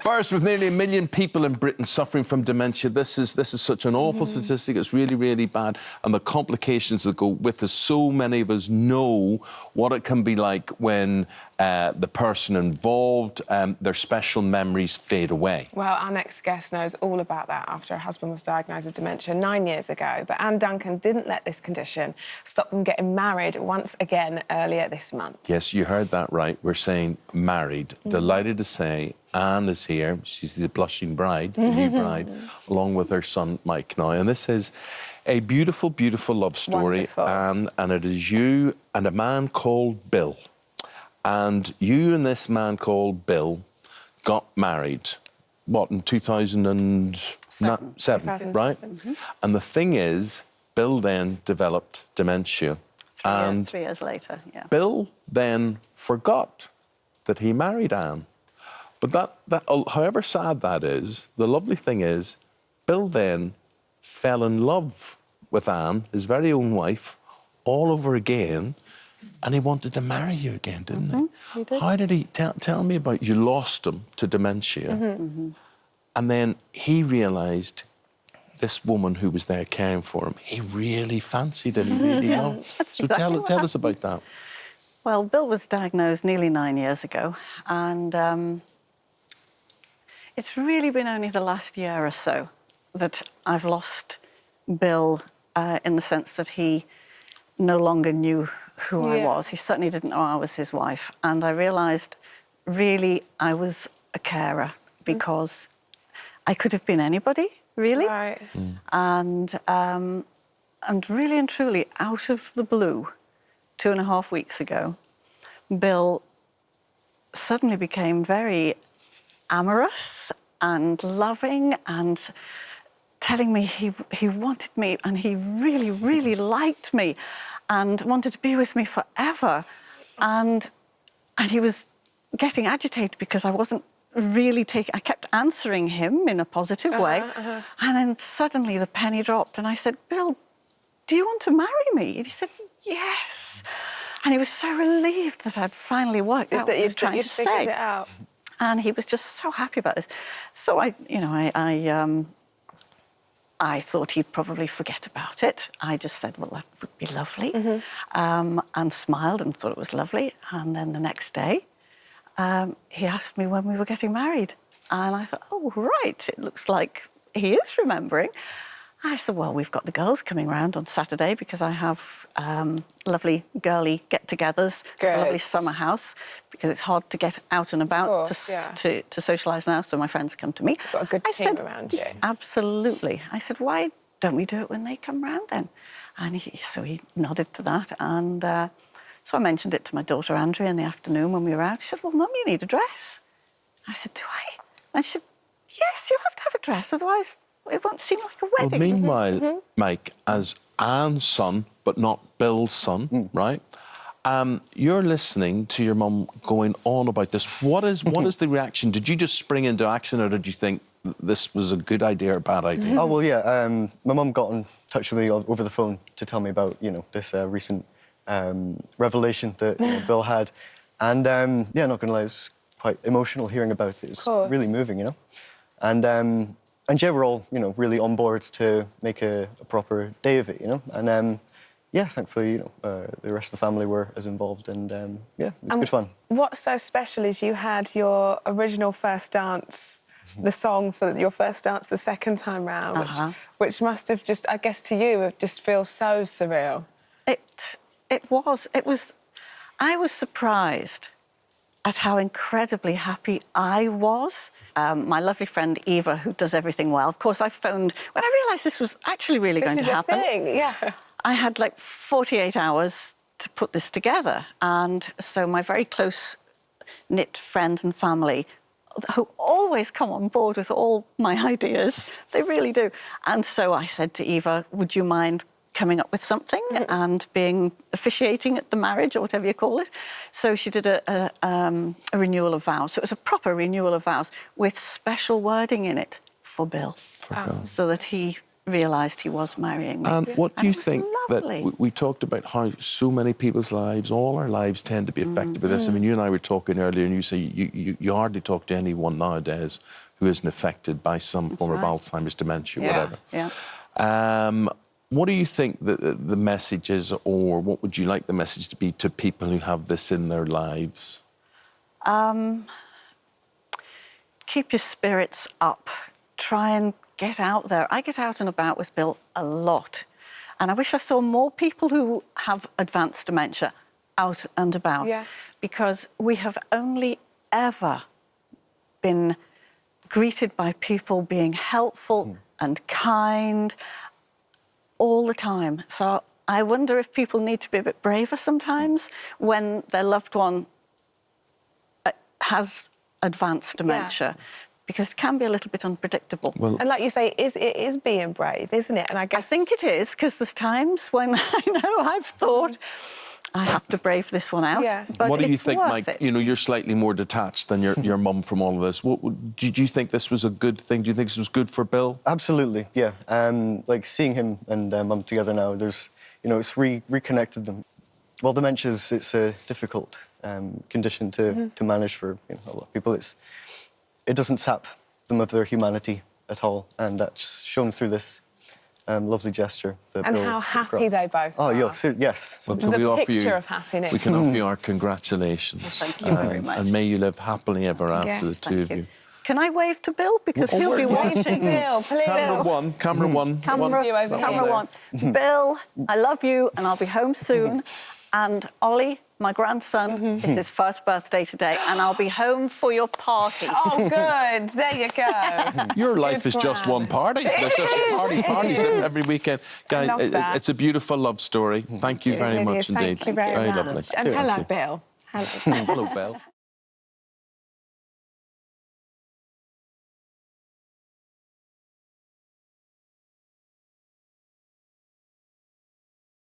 First, with nearly 1 million people in Britain suffering from dementia, this is such an awful statistic. It's really, really bad. And the complications that go with it, so many of us know what it can be like when the person involved, their special memories fade away. Well, our next guest knows all about that after her husband was diagnosed with dementia 9 years ago. But Anne Duncan didn't let this condition stop them getting married once again earlier this month. Yes, you heard that right. We're saying married. Delighted to say Anne is here. She's the blushing bride, the new bride, along with her son, Mike now. And this is a beautiful, beautiful love story, Wonderful. Anne, and it is you and a man called Bill. And you and this man called Bill got married, what, in 2007, right? And the thing is, Bill then developed dementia. 3 years later, yeah. Bill then forgot that he married Anne. But that, however sad that is, the lovely thing is, Bill then fell in love with Anne, his very own wife, all over again, and he wanted to marry you again, didn't he? He did. How did he... Tell me about... You lost him to dementia, and then he realised this woman who was there caring for him, he really fancied and he really loved. So exactly tell us about that. Well, Bill was diagnosed nearly 9 years ago, and it's really been only the last year or so that I've lost Bill in the sense that he no longer knew who I was. He certainly didn't know I was his wife. And I realised, really, I was a carer because I could have been anybody, really. Right. And really and truly, out of the blue, 2.5 weeks ago, Bill suddenly became very amorous and loving and telling me he wanted me and he really, really liked me and wanted to be with me forever. And he was getting agitated because I wasn't really taking... I kept answering him in a positive way. And then suddenly the penny dropped and I said, Bill, do you want to marry me? And he said, yes. And he was so relieved that I'd finally worked out what he was trying to say. It out. And he was just so happy about this. So I thought he'd probably forget about it. I just said, well, that would be lovely, and smiled and thought it was lovely. And then the next day, he asked me when we were getting married. And I thought, oh, right, it looks like he is remembering. I said, well, we've got the girls coming round on Saturday because I have lovely girly get-togethers, a lovely summer house, because it's hard to get out and about to socialise now, so my friends come to me. You've got a good team around you. Absolutely. I said, why don't we do it when they come round then? And so he nodded to that, and so I mentioned it to my daughter Andrea in the afternoon when we were out. She said, well, Mum, you need a dress. I said, do I? And she said, yes, you have to have a dress, otherwise it won't seem like a wedding. Well, meanwhile, Mike, as Anne's son, but not Bill's son, right? You're listening to your mum going on about this. What is the reaction? Did you just spring into action, or did you think this was a good idea or a bad idea? Oh, well, yeah. My mum got in touch with me over the phone to tell me about, this recent revelation that Bill had. And, yeah, not going to lie, it's quite emotional hearing about it. It's really moving, And yeah, we're all, really on board to make a proper day of it, And yeah, thankfully, the rest of the family were as involved, and yeah, it was good fun. What's so special is you had your original first dance, the song for your first dance the second time round, which must have just, I guess, to you, it just feels so surreal. It was. I was surprised at how incredibly happy I was. My lovely friend Eva, who does everything well, of course, I phoned when I realised this was actually really going to happen. This is a thing, yeah. I had like 48 hours to put this together, and so my very close-knit friends and family, who always come on board with all my ideas, they really do. And so I said to Eva, would you mind coming up with something and officiating at the marriage, or whatever you call it. So she did a renewal of vows. So it was a proper renewal of vows with special wording in it for Bill. So that he realised he was marrying me. And what do you it was think lovely. that we talked about how so many people's lives, all our lives tend to be affected by this. I mean, you and I were talking earlier, and you say you hardly talk to anyone nowadays who isn't affected by some form of Alzheimer's, dementia, whatever. Yeah. What do you think the message is, or what would you like the message to be to people who have this in their lives? Keep your spirits up. Try and get out there. I get out and about with Bill a lot. And I wish I saw more people who have advanced dementia out and about. Yeah. Because we have only ever been greeted by people being helpful and kind all the time. So I wonder if people need to be a bit braver sometimes when their loved one has advanced dementia, because it can be a little bit unpredictable. And like you say, it is being brave, isn't it? And I guess I think it is, because there's times when I know I've thought, I have to brave this one out. Yeah. But What do you it's think, worth Mike? it. You know, you're slightly more detached than your mum from all of this. Did you think this was a good thing? Do you think this was good for Bill? Absolutely, yeah. Like seeing him and Mum together now, there's, you know, it's reconnected them. Well, dementia it's a difficult condition to manage for a lot of people. It doesn't sap them of their humanity at all, and that's shown through this lovely gesture that and Bill how happy brought. they both Oh, are. yes. Well, The can we offer picture you, of happiness. We can offer you our congratulations. Thank you very much. And may you live happily ever after, Yes, the two of you. Can I wave to Bill? Because he'll be Wave to watching. Bill, please. Camera one. This is you over here. Camera one. Bill, I love you, and I'll be home soon. And Ollie, my grandson, it's his first birthday today, and I'll be home for your party. Oh, good. There you go. Your life is just one party. There's just parties every weekend. Guys, love that. it's a beautiful love story. Thank you very It much is. indeed. Thank you very much. lovely. And Thank hello, you. Bill. Hello. Hello, Belle.